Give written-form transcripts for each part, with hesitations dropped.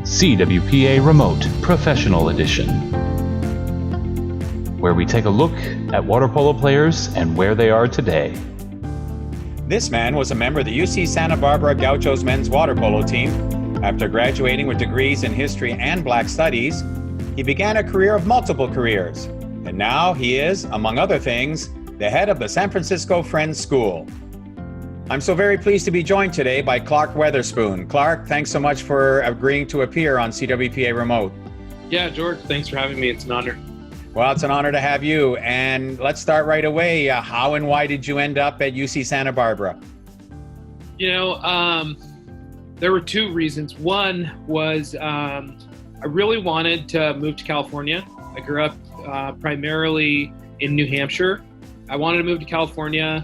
CWPA Remote Professional Edition, where we take a look at water polo players and where they are today. This man was a member of the UC Santa Barbara Gauchos men's water polo team. After graduating with degrees in history and Black studies, he began a career of multiple careers. And now he is, among other things, the head of the San Francisco Friends School. I'm so very pleased to be joined today by Clarke Weatherspoon. Clarke, thanks so much for agreeing to appear on CWPA Remote. Yeah, George, thanks for having me. It's an honor. Well, it's an honor to have you. And let's start right away. How and why did you end up at UC Santa Barbara? There were two reasons. One was I really wanted to move to California. I grew up primarily in New Hampshire. I wanted to move to California.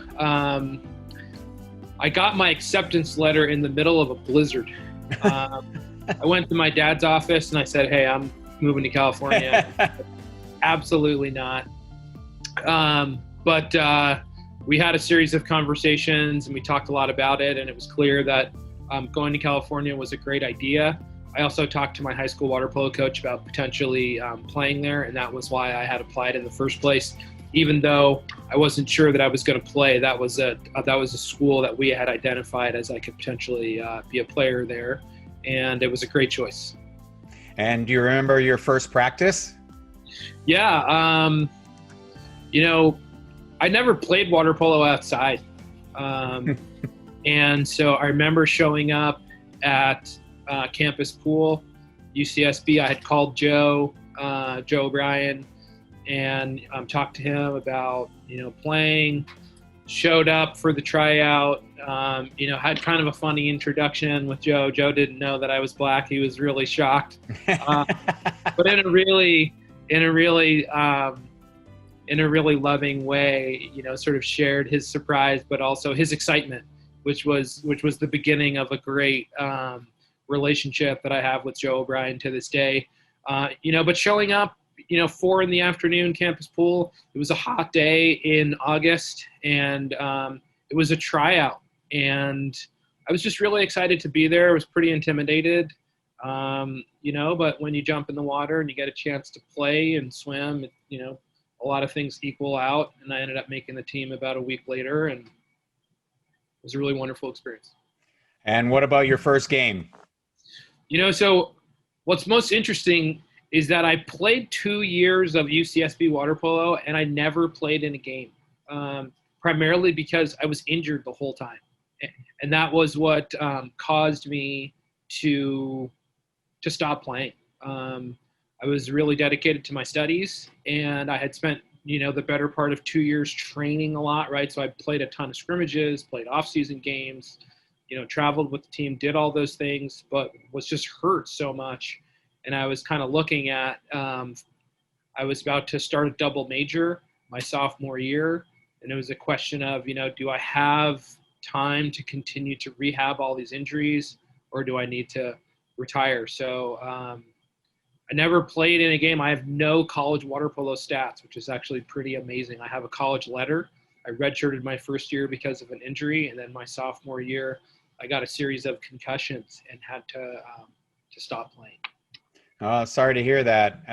I got my acceptance letter in the middle of a blizzard. I went to my dad's office and I said, "Hey, I'm moving to California." Absolutely not. But we had a series of conversations and we talked a lot about it, and it was clear that going to California was a great idea. I also talked to my high school water polo coach about potentially playing there, and that was why I had applied in the first place. Even though I wasn't sure that I was going to play, that was a school that we had identified as I could potentially be a player there, and it was a great choice. And do you remember your first practice? Yeah, I never played water polo outside, and so I remember showing up at campus pool, UCSB. I had called Joe O'Brien, and talked to him about, playing, showed up for the tryout, had kind of a funny introduction with Joe. Joe didn't know that I was Black. He was really shocked, but in a really loving way, sort of shared his surprise, but also his excitement, which was the beginning of a great relationship that I have with Joe O'Brien to this day. But showing up, 4 p.m, campus pool. It was a hot day in August, and it was a tryout. And I was just really excited to be there. I was pretty intimidated, but when you jump in the water and you get a chance to play and swim, a lot of things equal out. And I ended up making the team about a week later, and it was a really wonderful experience. And what about your first game? So what's most interesting is that I played 2 years of UCSB water polo, and I never played in a game, primarily because I was injured the whole time. And that was what caused me to stop playing. I was really dedicated to my studies, and I had spent, the better part of 2 years training a lot, right? So I played a ton of scrimmages, played off-season games, traveled with the team, did all those things, but was just hurt so much. And I was kind of looking at, I was about to start a double major my sophomore year. And it was a question of, do I have time to continue to rehab all these injuries, or do I need to retire? So I never played in a game. I have no college water polo stats, which is actually pretty amazing. I have a college letter. I redshirted my first year because of an injury. And then my sophomore year, I got a series of concussions and had to stop playing. Oh, sorry to hear that.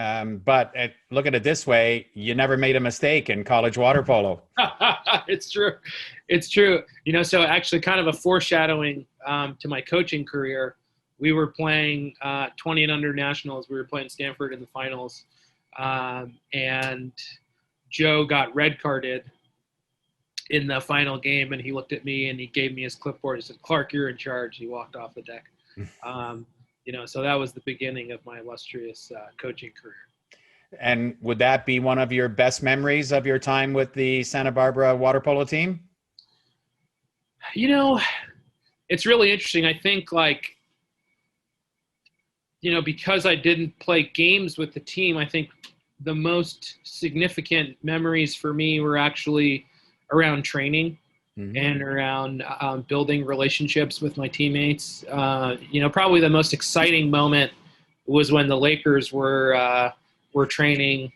But look at it this way. You never made a mistake in college water polo. It's true. It's true. So actually kind of a foreshadowing to my coaching career. We were playing 20 and under nationals. We were playing Stanford in the finals. And Joe got red carded in the final game. And he looked at me and he gave me his clipboard. He said, "Clarke, you're in charge." He walked off the deck. So that was the beginning of my illustrious coaching career. And would that be one of your best memories of your time with the Santa Barbara water polo team? It's really interesting. I think because I didn't play games with the team, I think the most significant memories for me were actually around training. Mm-hmm. And around building relationships with my teammates. Probably the most exciting moment was when the Lakers were training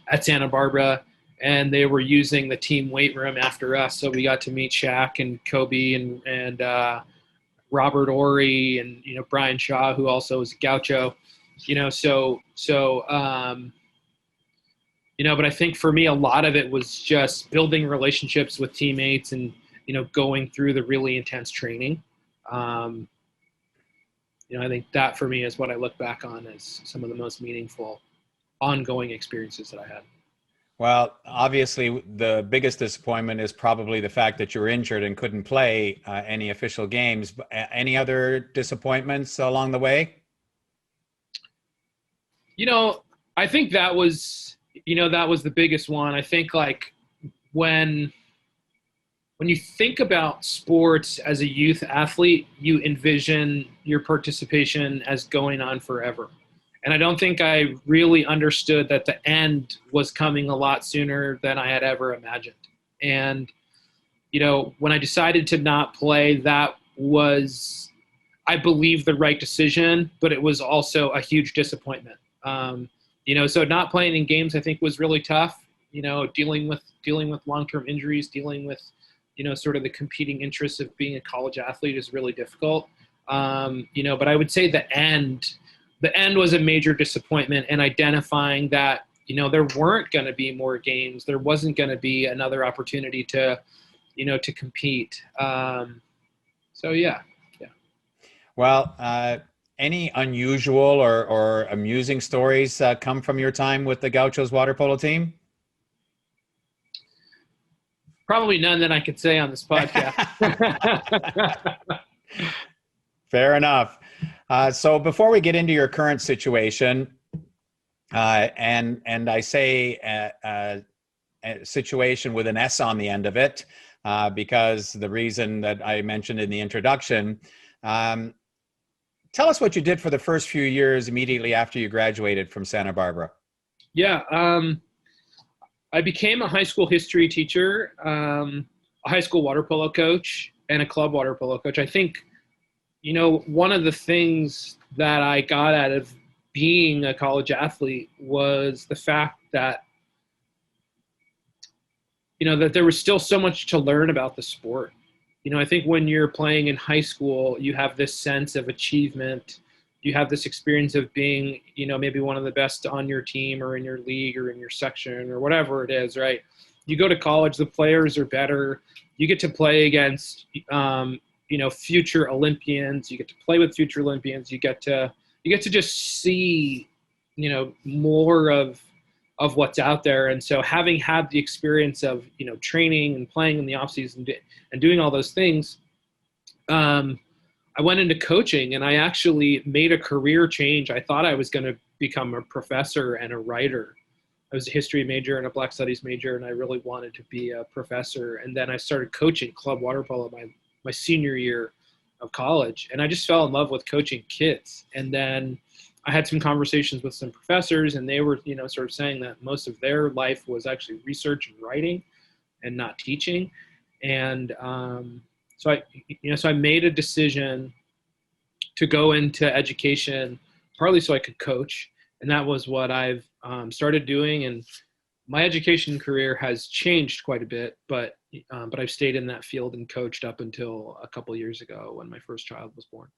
at Santa Barbara, and they were using the team weight room after us. So we got to meet Shaq and Kobe and Robert Ory and, Brian Shaw, who also is a Gaucho, but I think for me, a lot of it was just building relationships with teammates and, going through the really intense training. I think that for me is what I look back on as some of the most meaningful ongoing experiences that I had. Well, obviously, the biggest disappointment is probably the fact that you were injured and couldn't play any official games. Any other disappointments along the way? I think that was the biggest one. I think like when you think about sports as a youth athlete, you envision your participation as going on forever. And I don't think I really understood that the end was coming a lot sooner than I had ever imagined. And, when I decided to not play, that was, I believe, the right decision, but it was also a huge disappointment. So not playing in games, I think, was really tough, dealing with long-term injuries, dealing with, sort of the competing interests of being a college athlete is really difficult. But I would say the end was a major disappointment, and identifying that, there weren't going to be more games. There wasn't going to be another opportunity to compete. Yeah. Well, any unusual or amusing stories come from your time with the Gauchos water polo team? Probably none that I could say on this podcast. Fair enough. So before we get into your current situation, and I say a situation with an S on the end of it, because the reason that I mentioned in the introduction, tell us what you did for the first few years immediately after you graduated from Santa Barbara. Yeah. I became a high school history teacher, a high school water polo coach, and a club water polo coach. I think, one of the things that I got out of being a college athlete was the fact that, that there was still so much to learn about the sport. I think when you're playing in high school, you have this sense of achievement. You have this experience of being, maybe one of the best on your team or in your league or in your section or whatever it is, right? You go to college, the players are better. You get to play against, future Olympians. You get to play with future Olympians. You get to just see, more of what's out there. And so having had the experience of, training and playing in the off season and doing all those things, I went into coaching, and I actually made a career change. I thought I was going to become a professor and a writer. I was a history major and a Black Studies major, and I really wanted to be a professor. And then I started coaching club water polo my senior year of college, and I just fell in love with coaching kids. And then I had some conversations with some professors, and they were, sort of saying that most of their life was actually research and writing and not teaching. And so I made a decision to go into education, partly so I could coach. And that was what I've started doing. And my education career has changed quite a bit, but I've stayed in that field and coached up until a couple years ago when my first child was born.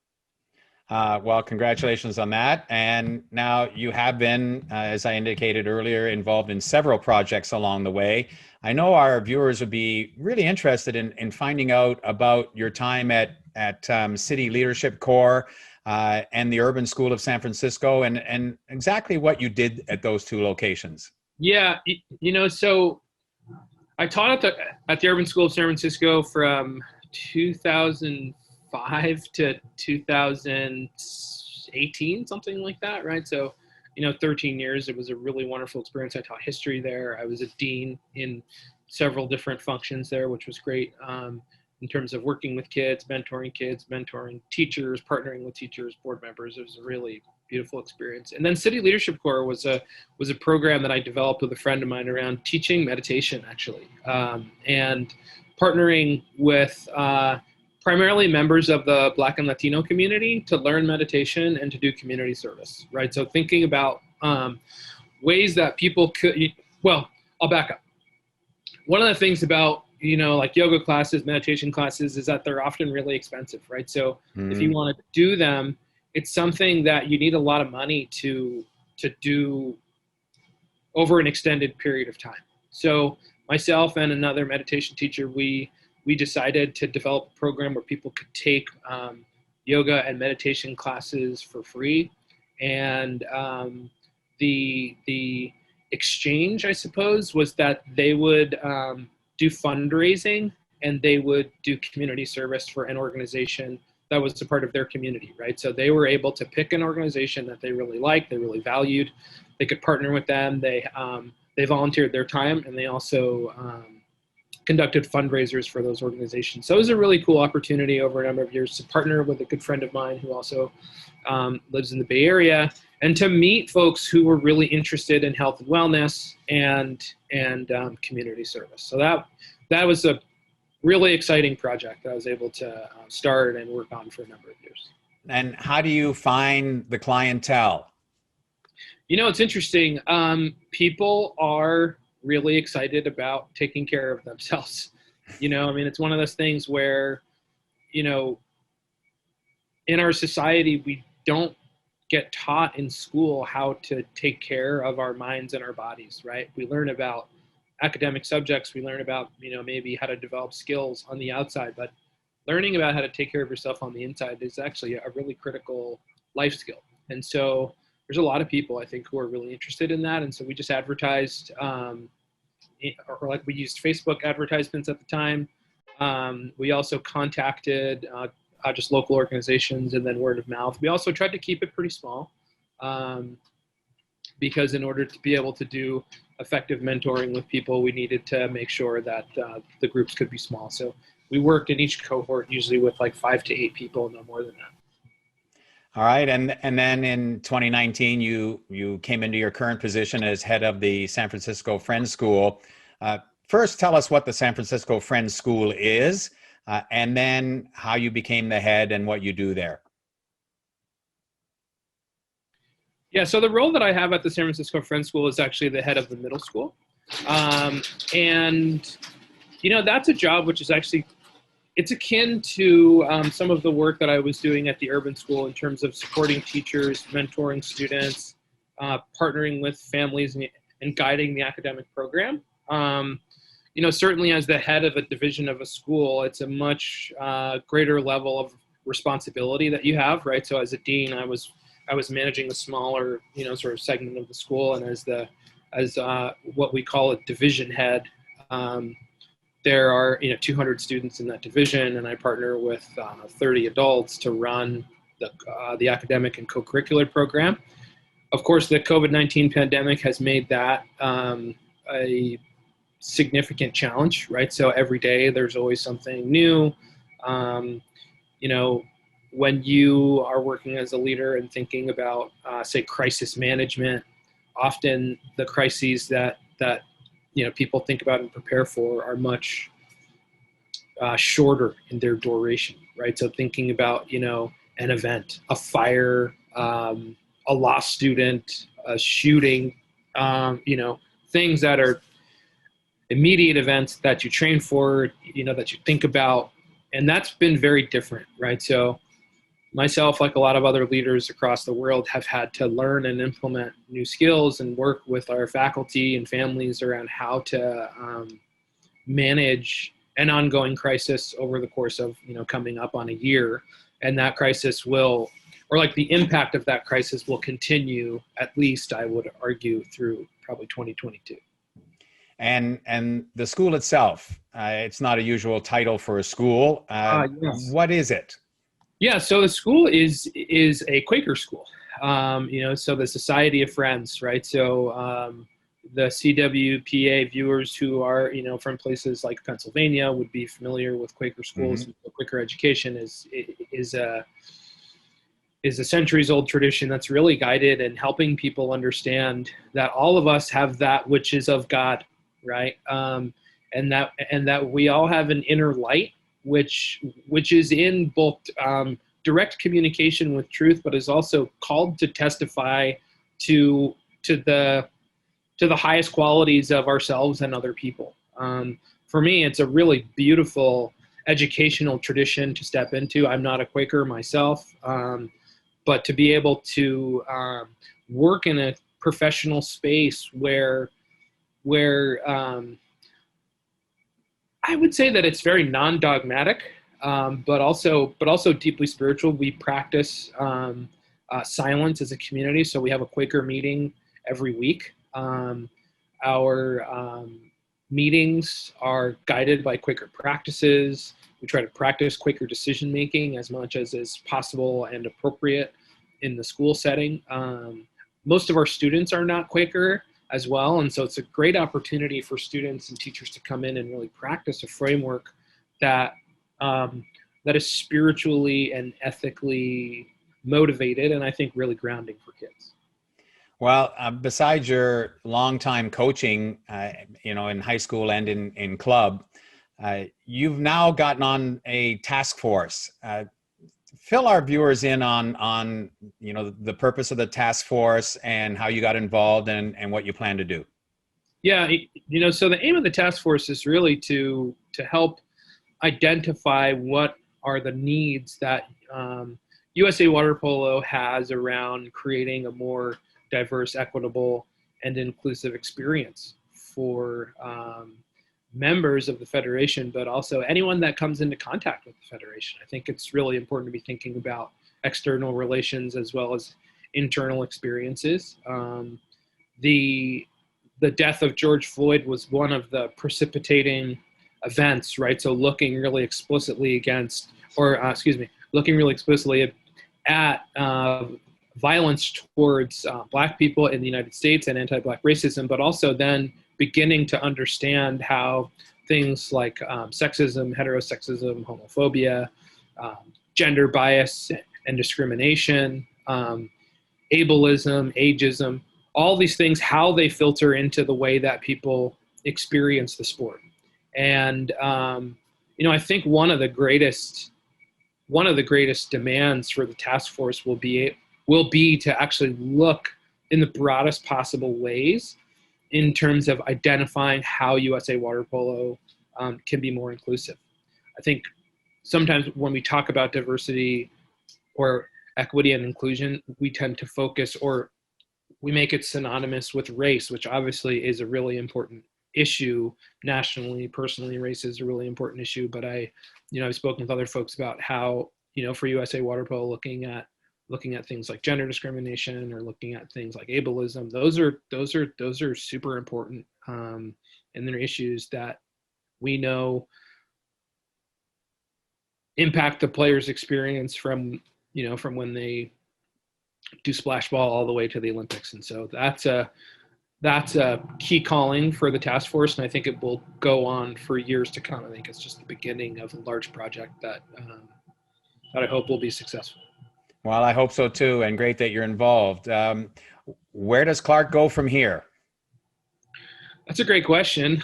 Well, congratulations on that. And now you have been, as I indicated earlier, involved in several projects along the way. I know our viewers would be really interested in finding out about your time at City Leadership Corps and the Urban School of San Francisco, and exactly what you did at those two locations. Yeah, so I taught at the Urban School of San Francisco from 2005 to 2018, something like that, right? So, 13 years. It was a really wonderful experience. I taught history there. I was a dean in several different functions there, which was great in terms of working with kids, mentoring teachers, partnering with teachers, board members. It was a really beautiful experience. And then City Leadership Corps was a program that I developed with a friend of mine around teaching meditation, actually, and partnering with primarily members of the Black and Latino community to learn meditation and to do community service, right? So thinking about ways that people could, well, I'll back up. One of the things about, like yoga classes, meditation classes, is that they're often really expensive, right? So if you want to do them, it's something that you need a lot of money to do over an extended period of time. So myself and another meditation teacher, we decided to develop a program where people could take yoga and meditation classes for free. And the exchange, I suppose, was that they would do fundraising and they would do community service for an organization that was a part of their community, right? So they were able to pick an organization that they really liked, they really valued. They could partner with them. They volunteered their time, and they also conducted fundraisers for those organizations. So it was a really cool opportunity over a number of years to partner with a good friend of mine who also lives in the Bay Area, and to meet folks who were really interested in health and wellness and community service. So that was a really exciting project that I was able to start and work on for a number of years. And how do you find the clientele? It's interesting. People are really excited about taking care of themselves. It's one of those things where, in our society, we don't get taught in school how to take care of our minds and our bodies, right? We learn about academic subjects. We learn about, maybe how to develop skills on the outside, but learning about how to take care of yourself on the inside is actually a really critical life skill. And so there's a lot of people, I think, who are really interested in that. And so we just advertised, we used Facebook advertisements at the time. We also contacted just local organizations and then word of mouth. We also tried to keep it pretty small because in order to be able to do effective mentoring with people, we needed to make sure that the groups could be small. So we worked in each cohort usually with like 5 to 8 people, no more than that. All right. And then in 2019, you came into your current position as head of the San Francisco Friends School. First, tell us what the San Francisco Friends School is, and then how you became the head and what you do there. Yeah, so the role that I have at the San Francisco Friends School is actually the head of the middle school. And, that's a job which is actually, it's akin to some of the work that I was doing at the urban school in terms of supporting teachers, mentoring students, partnering with families and guiding the academic program. Certainly as the head of a division of a school, it's a much greater level of responsibility that you have, right? So as a dean, I was managing a smaller, sort of segment of the school, and as what we call a division head, there are 200 students in that division, and I partner with 30 adults to run the academic and co-curricular program. Of course, the COVID-19 pandemic has made that a significant challenge, right? So every day there's always something new. When you are working as a leader and thinking about, say, crisis management, often the crises that people think about and prepare for are much shorter in their duration, right? So thinking about, an event, a fire, a lost student, a shooting, things that are immediate events that you train for, that you think about, and that's been very different, right? So myself, like a lot of other leaders across the world, have had to learn and implement new skills and work with our faculty and families around how to manage an ongoing crisis over the course of, coming up on a year. And that crisis will, or like the impact of that crisis will continue, at least I would argue, through probably 2022. And the school itself, it's not a usual title for a school. Yes. What is it? Yeah, so the school is a Quaker school, so the Society of Friends, right? So the CWPA viewers who are, from places like Pennsylvania would be familiar with Quaker schools. Mm-hmm. Quaker education is a centuries-old tradition that's really guided in helping people understand that all of us have that which is of God, right? And that we all have an inner light, which is in both direct communication with truth, but is also called to testify to the highest qualities of ourselves and other people. for me, it's a really beautiful educational tradition to step into. I'm not a Quaker myself, but to be able to work in a professional space where I would say that it's very non-dogmatic, but also deeply spiritual. We practice silence as a community, so we have a Quaker meeting every week. Our meetings are guided by Quaker practices. We try to practice Quaker decision making as much as is possible and appropriate in the school setting. Most of our students are not Quaker as well, and so it's a great opportunity for students and teachers to come in and really practice a framework that that is spiritually and ethically motivated, and I think really grounding for kids. Well, besides your longtime coaching, in high school and in club, you've now gotten on a task force. Fill our viewers in on the purpose of the task force and how you got involved and what you plan to do. Yeah, so the aim of the task force is really to help identify what are the needs that USA Water Polo has around creating a more diverse, equitable, and inclusive experience for members of the Federation, but also anyone that comes into contact with the Federation. I think it's really important to be thinking about external relations as well as internal experiences. The death of George Floyd was one of the precipitating events, right? So looking really explicitly at violence towards Black people in the United States and anti-Black racism, but also then beginning to understand how things like sexism, heterosexism, homophobia, gender bias and discrimination, ableism, ageism, all these things, how they filter into the way that people experience the sport. And, I think one of the greatest demands for the task force will be to actually look in the broadest possible ways in terms of identifying how USA Water Polo can be more inclusive. I think sometimes when we talk about diversity or equity and inclusion, we tend to focus, or we make it synonymous with race, which obviously is a really important issue nationally. Personally, race is a really important issue, but I've spoken with other folks about how, for USA Water Polo, looking at things like gender discrimination or looking at things like ableism, those are super important, and they're issues that we know impact the player's experience from when they do splash ball all the way to the Olympics. And so that's a key calling for the task force, and I think it will go on for years to come. I think it's just the beginning of a large project that I hope will be successful. Well, I hope so too, and great that you're involved. Where does Clarke go from here? That's a great question.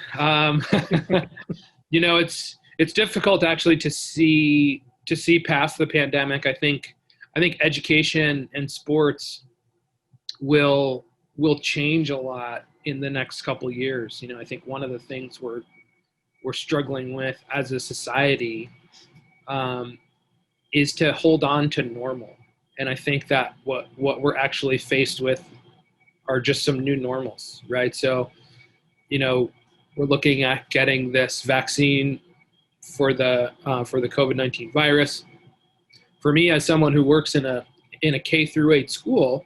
It's difficult actually to see past the pandemic. I think education and sports will change a lot in the next couple of years. I think one of the things we're struggling with as a society is to hold on to normal. And I think that what we're actually faced with are just some new normals, right? So, we're looking at getting this vaccine for the COVID-19 virus. For me, as someone who works in a K-8 school,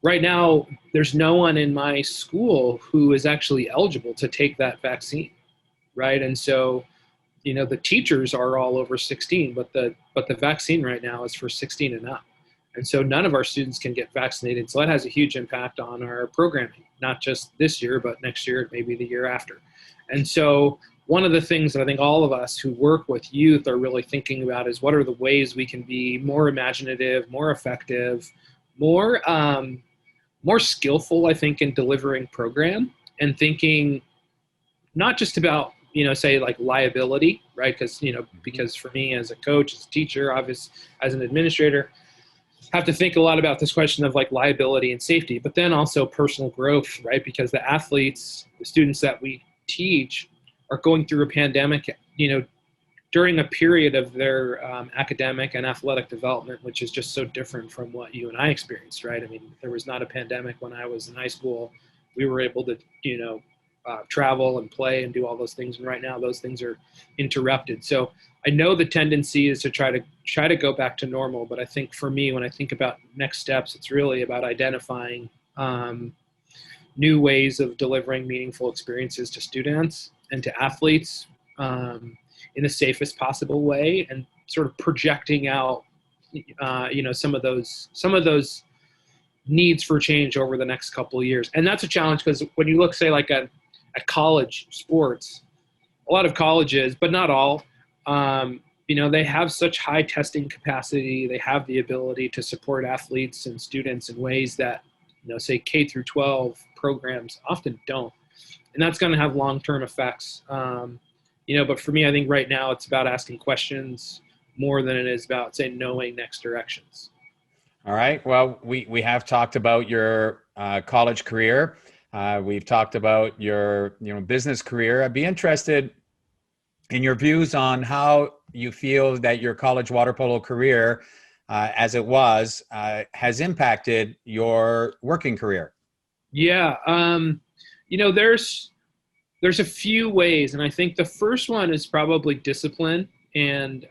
right now there's no one in my school who is actually eligible to take that vaccine, right? And so, the teachers are all over 16, but the vaccine right now is for 16 and up. And so none of our students can get vaccinated. So that has a huge impact on our programming, not just this year, but next year, maybe the year after. And so one of the things that I think all of us who work with youth are really thinking about is what are the ways we can be more imaginative, more effective, more skillful, I think, in delivering program, and thinking not just about, say like liability, right? Because for me as a coach, as a teacher, obviously as an administrator, have to think a lot about this question of like liability and safety, but then also personal growth, right? Because the athletes, the students that we teach are going through a pandemic, during a period of their academic and athletic development, which is just so different from what you and I experienced, right? I mean, there was not a pandemic when I was in high school. We were able to, travel and play and do all those things. And right now those things are interrupted. So I know the tendency is to try to go back to normal. But I think for me, when I think about next steps, it's really about identifying new ways of delivering meaningful experiences to students and to athletes in the safest possible way, and sort of projecting out, some of those needs for change over the next couple of years. And that's a challenge because when you look, say, like at college sports, a lot of colleges, but not all, they have such high testing capacity. They have the ability to support athletes and students in ways that, say K through 12 programs often don't. And that's going to have long-term effects. But for me, I think right now it's about asking questions more than it is about, say, knowing next directions. All right. Well, we have talked about your college career. We've talked about your business career. I'd be interested in your views on how you feel that your college water polo career, as it was, has impacted your working career. Yeah. There's a few ways, and I think the first one is probably discipline and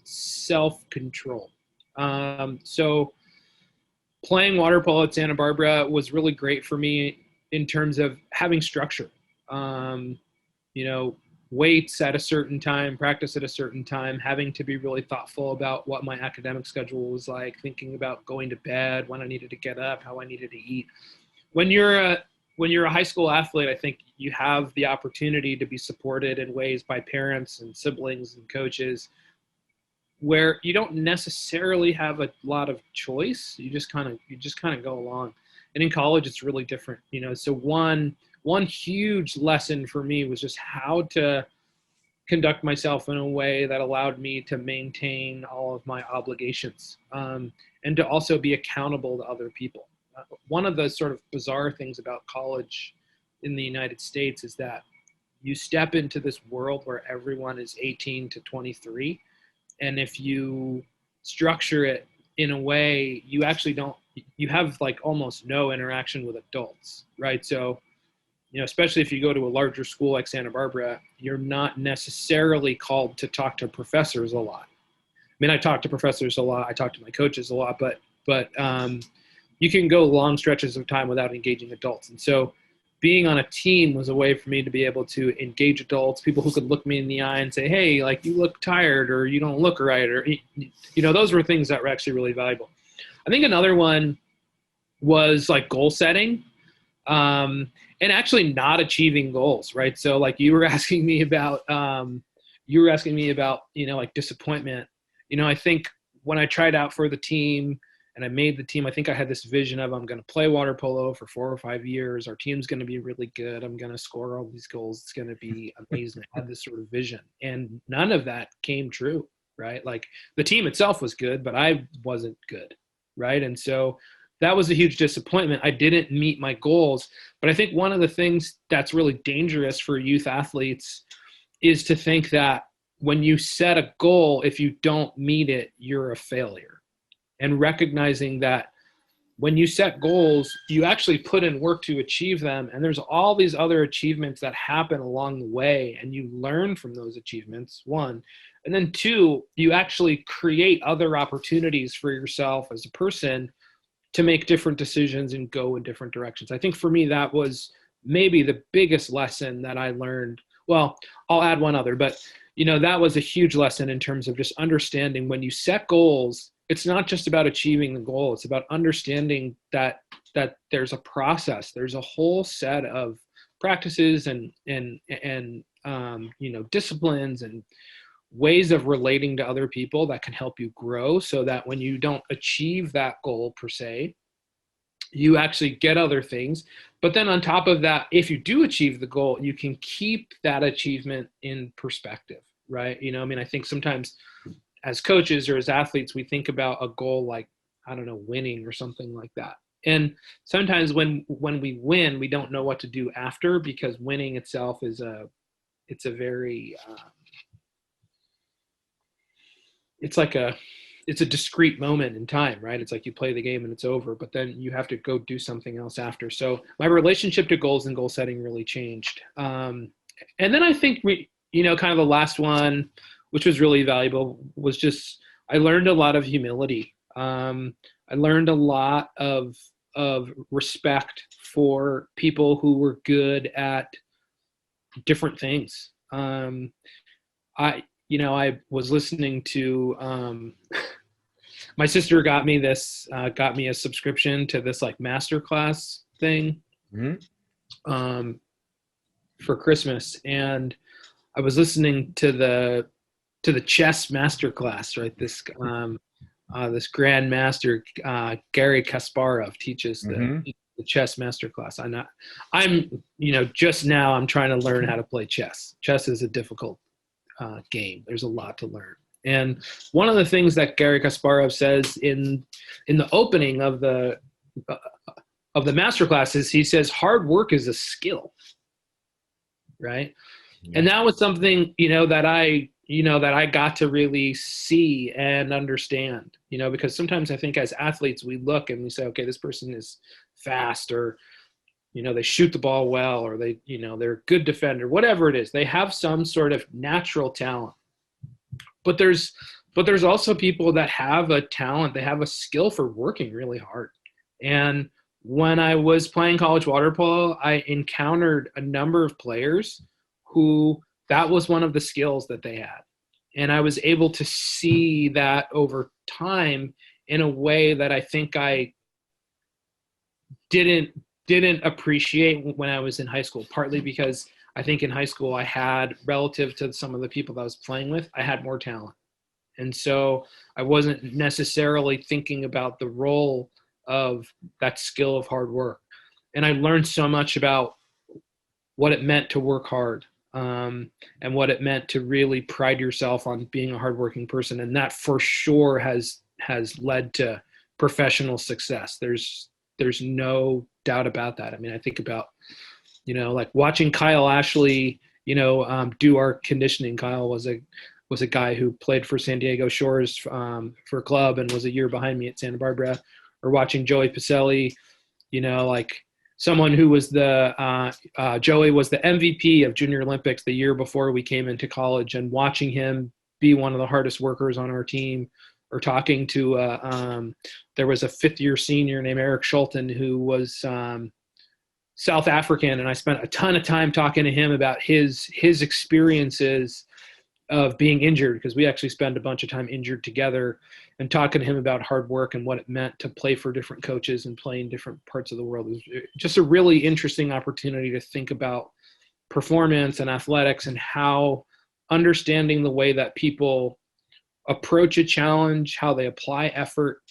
self-control. So playing water polo at Santa Barbara was really great for me in terms of having structure. Weights at a certain time, practice at a certain time, having to be really thoughtful about what my academic schedule was like, thinking about going to bed, when I needed to get up, how I needed to eat. When you're a high school athlete, I think you have the opportunity to be supported in ways by parents and siblings and coaches where you don't necessarily have a lot of choice. You just kind of go along. And in college, it's really different, So one huge lesson for me was just how to conduct myself in a way that allowed me to maintain all of my obligations, and to also be accountable to other people. One of the sort of bizarre things about college in the United States is that you step into this world where everyone is 18 to 23. And if you structure it in a way, you have like almost no interaction with adults, right? So, especially if you go to a larger school like Santa Barbara, you're not necessarily called to talk to professors a lot. I mean, I talk to professors a lot. I talk to my coaches a lot, but you can go long stretches of time without engaging adults. And so being on a team was a way for me to be able to engage adults, people who could look me in the eye and say, hey, like, you look tired, or you don't look right, or, those were things that were actually really valuable. I think another one was like goal setting, and actually not achieving goals, right? So like you were asking me about, like disappointment. I think when I tried out for the team and I made the team, I think I had this vision of, I'm going to play water polo for 4 or 5 years. Our team's going to be really good. I'm going to score all these goals. It's going to be amazing. I had this sort of vision, and none of that came true, right? Like the team itself was good, but I wasn't good, right? And so that was a huge disappointment. I didn't meet my goals. But I think one of the things that's really dangerous for youth athletes is to think that when you set a goal, if you don't meet it, you're a failure. And recognizing that when you set goals, you actually put in work to achieve them. And there's all these other achievements that happen along the way, and you learn from those achievements, one. And then two, you actually create other opportunities for yourself as a person to make different decisions and go in different directions. I think for me, that was maybe the biggest lesson that I learned. Well, I'll add one other, but that was a huge lesson in terms of just understanding when you set goals, it's not just about achieving the goal. It's about understanding that there's a process. There's a whole set of practices and disciplines and ways of relating to other people that can help you grow, so that when you don't achieve that goal per se, you actually get other things. But then on top of that, if you do achieve the goal, you can keep that achievement in perspective, right? I think sometimes as coaches or as athletes, we think about a goal like, I don't know, winning or something like that. And sometimes when we win, we don't know what to do after, because winning itself is it's a very it's a discrete moment in time, right? It's like you play the game and it's over, but then you have to go do something else after. So my relationship to goals and goal setting really changed. And then I think kind of the last one, which was really valuable, was just I learned a lot of humility. I learned a lot of respect for people who were good at different things. I was listening to my sister got me a subscription to this like masterclass thing for Christmas, and I was listening to the chess masterclass, right? This grand master, Garry Kasparov, teaches the chess masterclass. I'm just now I'm trying to learn how to play chess. Chess is a difficult game. There's a lot to learn. And one of the things that Garry Kasparov says in the opening of the masterclass is he says hard work is a skill, right? Yeah. And that was something that I got to really see and understand, because sometimes I think as athletes we look and we say, okay, this person is fast, or they shoot the ball well, or they're a good defender, whatever it is. They have some sort of natural talent. But there's also people that have a talent, they have a skill for working really hard. And when I was playing college water polo, I encountered a number of players who that was one of the skills that they had. And I was able to see that over time in a way that I think I didn't appreciate when I was in high school, partly because I think in high school I had, relative to some of the people that I was playing with, I had more talent. And so I wasn't necessarily thinking about the role of that skill of hard work. And I learned so much about what it meant to work hard, and what it meant to really pride yourself on being a hardworking person. And that for sure has led to professional success. There's no doubt about that. I mean, I think about, like watching Kyle Ashley, do our conditioning. Kyle was a guy who played for San Diego Shores for club and was a year behind me at Santa Barbara. Or watching Joey Pacelli, like someone who was Joey was the MVP of Junior Olympics the year before we came into college, and watching him be one of the hardest workers on our team. Or talking to, there was a fifth-year senior named Eric Schulten who was South African, and I spent a ton of time talking to him about his experiences of being injured, because we actually spent a bunch of time injured together, and talking to him about hard work and what it meant to play for different coaches and play in different parts of the world. It was just a really interesting opportunity to think about performance and athletics, and how understanding the way that people approach a challenge, how they apply effort,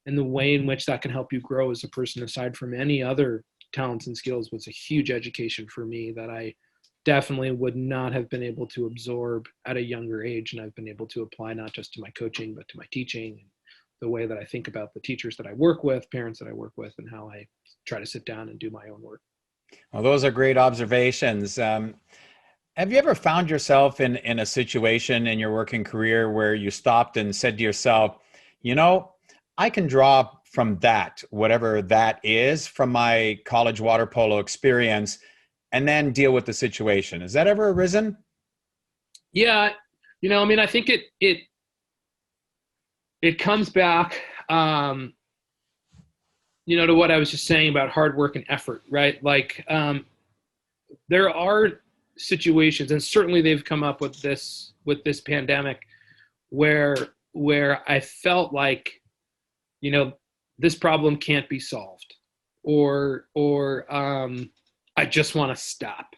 and the way in which that can help you grow as a person aside from any other talents and skills was a huge education for me that I definitely would not have been able to absorb at a younger age. And I've been able to apply not just to my coaching, but to my teaching, and the way that I think about the teachers that I work with, parents that I work with, and how I try to sit down and do my own work. Well, those are great observations. Have you ever found yourself in a situation in your working career where you stopped and said to yourself, I can draw from that, whatever that is, from my college water polo experience, and then deal with the situation? Has that ever arisen? Yeah. I think it comes back, to what I was just saying about hard work and effort, right? Like, there are situations, and certainly they've come up with this pandemic, where I felt like, this problem can't be solved, or I just want to stop,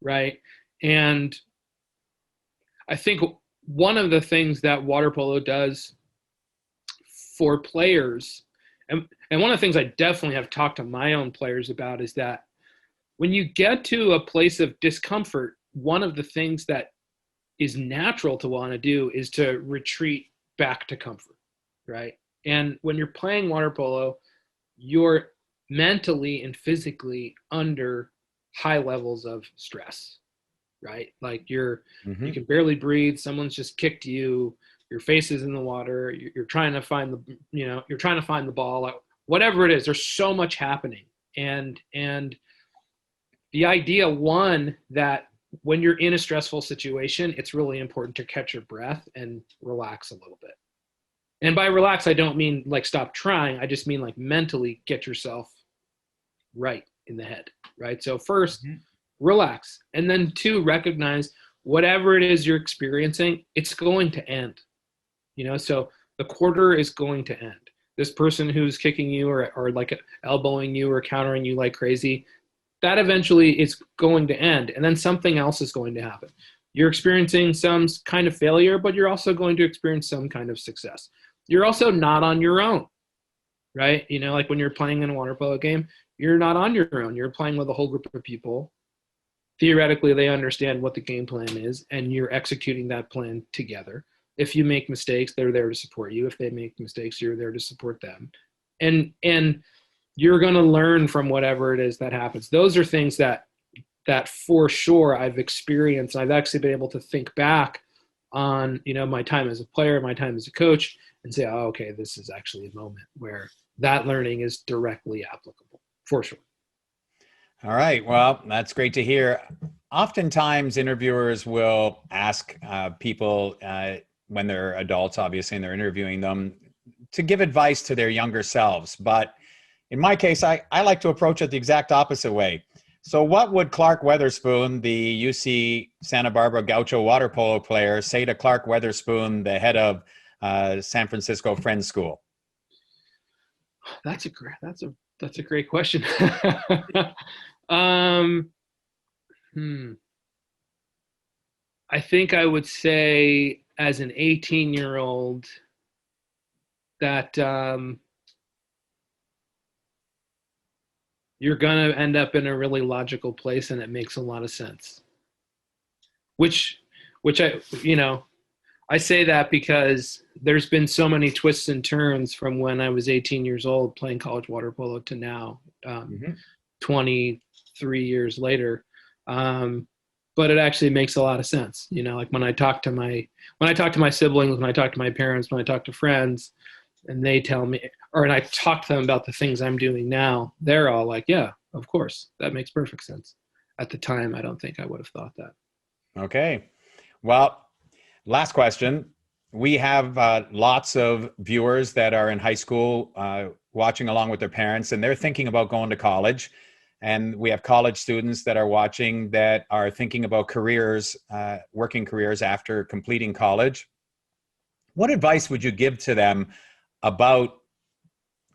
right? And I think one of the things that water polo does for players, and one of the things I definitely have talked to my own players about, is that when you get to a place of discomfort, one of the things that is natural to want to do is to retreat back to comfort, right? And when you're playing water polo, you're mentally and physically under high levels of stress. right? Like you Hmm. can barely breathe. Someone's just kicked you. Your face is in the water. You're trying to find you're trying to find the ball. Like, whatever it is, there's so much happening. And the idea, one, that when you're in a stressful situation, it's really important to catch your breath and relax a little bit. And by relax, I don't mean like stop trying. I just mean like mentally get yourself right in the head, right? So first, relax. And then two, recognize whatever it is you're experiencing, it's going to end. So the quarter is going to end. This person who's kicking you or like elbowing you or countering you like crazy, that eventually is going to end. And then something else is going to happen. You're experiencing some kind of failure, but you're also going to experience some kind of success. You're also not on your own, right? Like when you're playing in a water polo game, you're not on your own. You're playing with a whole group of people. Theoretically, they understand what the game plan is, and you're executing that plan together. If you make mistakes, they're there to support you. If they make mistakes, you're there to support them. And you're going to learn from whatever it is that happens. Those are things that for sure I've experienced. I've actually been able to think back on, my time as a player, my time as a coach, and say, oh, okay, this is actually a moment where that learning is directly applicable, for sure. All right. Well, that's great to hear. Oftentimes, interviewers will ask people when they're adults, obviously, and they're interviewing them, to give advice to their younger selves. But in my case, I like to approach it the exact opposite way. So what would Clarke Weatherspoon, the UC Santa Barbara Gaucho water polo player, say to Clarke Weatherspoon, the head of San Francisco Friends School? That's a great question. I think I would say, as an 18-year-old, that you're going to end up in a really logical place, and it makes a lot of sense. Which I say that because there's been so many twists and turns from when I was 18 years old playing college water polo to now, 23 years later. But it actually makes a lot of sense. Like when I talk to my siblings, when I talk to my parents, when I talk to friends, and they tell me, and I talk to them about the things I'm doing now, they're all like, yeah, of course, that makes perfect sense. At the time, I don't think I would have thought that. Okay. Well, last question. We have lots of viewers that are in high school watching along with their parents, and they're thinking about going to college. And we have college students that are watching that are thinking about careers, working careers after completing college. What advice would you give to them about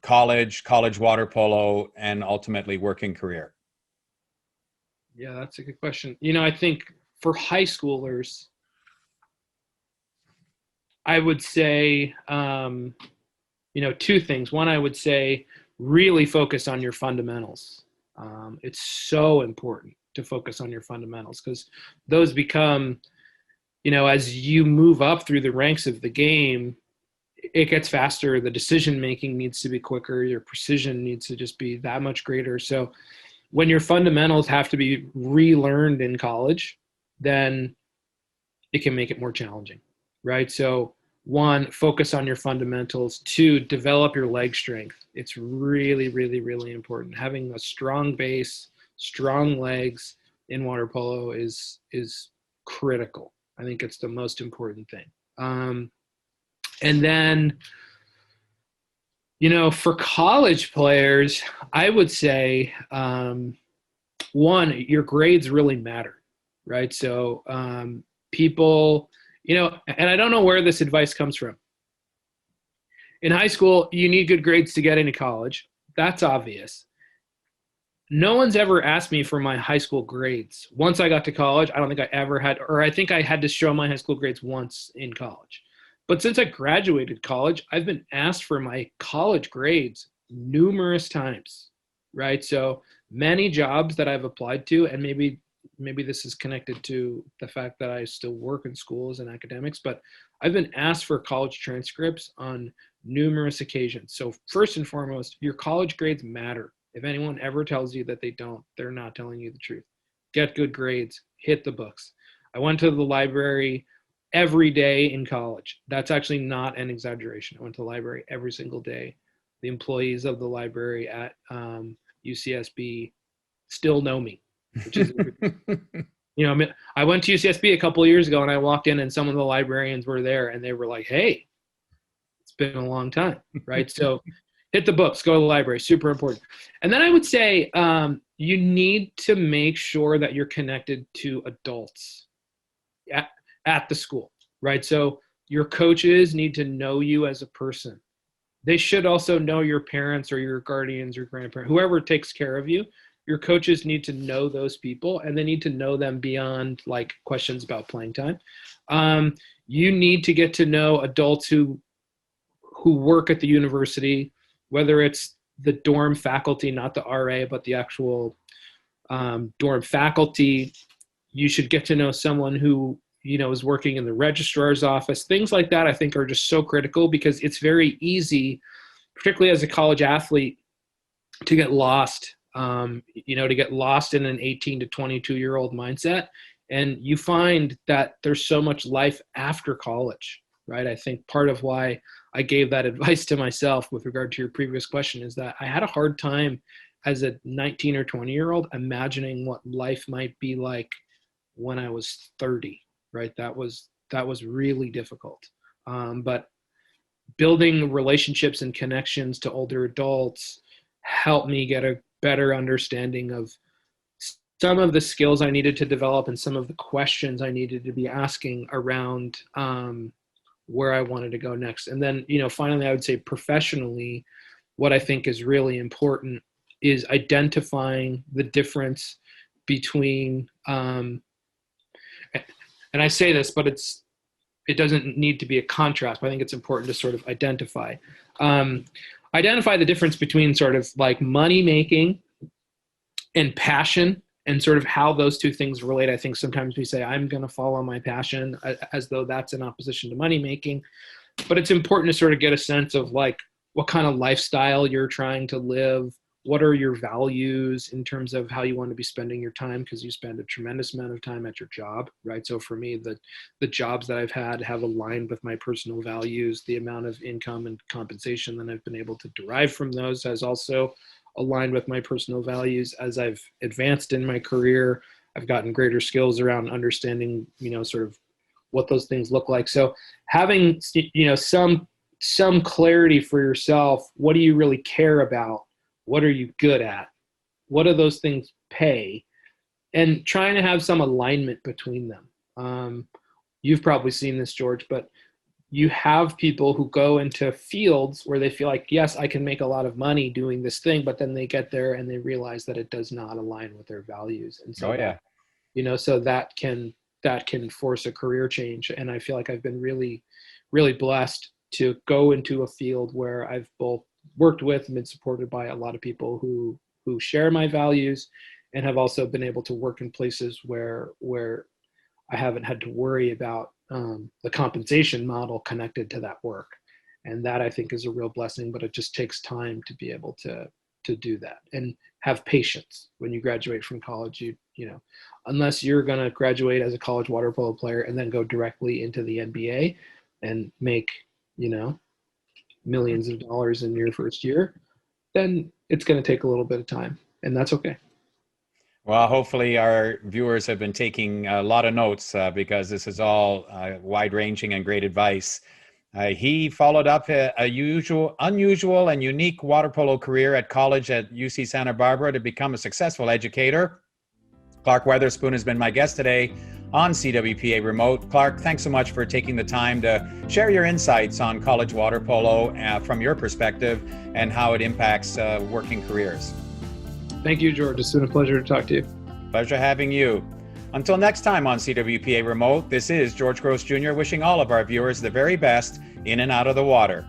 college water polo, and ultimately working career? Yeah, that's a good question. I think for high schoolers, I would say, two things. One, I would say really focus on your fundamentals. It's so important to focus on your fundamentals because those become, as you move up through the ranks of the game, it gets faster. The decision making needs to be quicker. Your precision needs to just be that much greater. So when your fundamentals have to be relearned in college, then it can make it more challenging, right? So one, focus on your fundamentals. Two, develop your leg strength. It's really, really, really important. Having a strong base, strong legs in water polo is critical. I think it's the most important thing. And then, for college players, I would say, one, your grades really matter, right? So people, and I don't know where this advice comes from. In high school, you need good grades to get into college. That's obvious. No one's ever asked me for my high school grades. Once I got to college, I don't think I ever had, or I think I had to show my high school grades once in college. But since I graduated college, I've been asked for my college grades numerous times, right? So many jobs that I've applied to, and maybe this is connected to the fact that I still work in schools and academics, but I've been asked for college transcripts on numerous occasions. So first and foremost, your college grades matter. If anyone ever tells you that they don't, they're not telling you the truth. get good grades, hit the books. I went to the library every day in college. That's actually not an exaggeration. I went to the library every single day. The employees of the library at UCSB still know me, which is, I went to UCSB a couple of years ago and I walked in and some of the librarians were there and they were like, hey, it's been a long time, right? So hit the books, go to the library, super important. And then I would say you need to make sure that you're connected to adults at the school, right? So your coaches need to know you as a person. They should also know your parents or your guardians or grandparents, whoever takes care of you. Your coaches need to know those people, and they need to know them beyond like questions about playing time. You need to get to know adults who work at the university, whether it's the dorm faculty, not the RA, but the actual dorm faculty. You should get to know someone who is working in the registrar's office. Things like that I think are just so critical because it's very easy, particularly as a college athlete, to get lost, to get lost in an 18 to 22-year-old mindset. And you find that there's so much life after college, right? I think part of why I gave that advice to myself with regard to your previous question is that I had a hard time as a 19 or 20-year-old imagining what life might be like when I was 30. Right. That was really difficult. But building relationships and connections to older adults helped me get a better understanding of some of the skills I needed to develop and some of the questions I needed to be asking around where I wanted to go next. And then, finally, I would say professionally, what I think is really important is identifying the difference between and I say this, but it doesn't need to be a contrast, but I think it's important to sort of identify the difference between sort of like money making and passion and sort of how those two things relate. I think sometimes we say, I'm going to follow my passion as though that's in opposition to money making, but it's important to sort of get a sense of like what kind of lifestyle you're trying to live. What are your values in terms of how you want to be spending your time? Because you spend a tremendous amount of time at your job, right? So for me, the jobs that I've had have aligned with my personal values. The amount of income and compensation that I've been able to derive from those has also aligned with my personal values. As I've advanced in my career, I've gotten greater skills around understanding, sort of what those things look like. So having, some clarity for yourself, what do you really care about? What are you good at? What do those things pay? And trying to have some alignment between them. You've probably seen this, George, but you have people who go into fields where they feel like, yes, I can make a lot of money doing this thing, but then they get there and they realize that it does not align with their values. And so, so that can force a career change. And I feel like I've been really, really blessed to go into a field where I've both worked with and been supported by a lot of people who share my values, and have also been able to work in places where I haven't had to worry about the compensation model connected to that work. And that I think is a real blessing, but it just takes time to be able to do that and have patience. When you graduate from college, unless you're going to graduate as a college water polo player and then go directly into the NBA and make, millions of dollars in your first year, then it's going to take a little bit of time, and that's okay. Well, hopefully our viewers have been taking a lot of notes because this is all wide-ranging and great advice. He followed up a unusual and unique water polo career at college at UC Santa Barbara to become a successful educator. Clarke Weatherspoon has been my guest today on CWPA Remote. Clarke, thanks so much for taking the time to share your insights on college water polo from your perspective and how it impacts working careers. Thank you, George. It's been a pleasure to talk to you. Pleasure having you. Until next time on CWPA Remote, this is George Gross Jr. wishing all of our viewers the very best in and out of the water.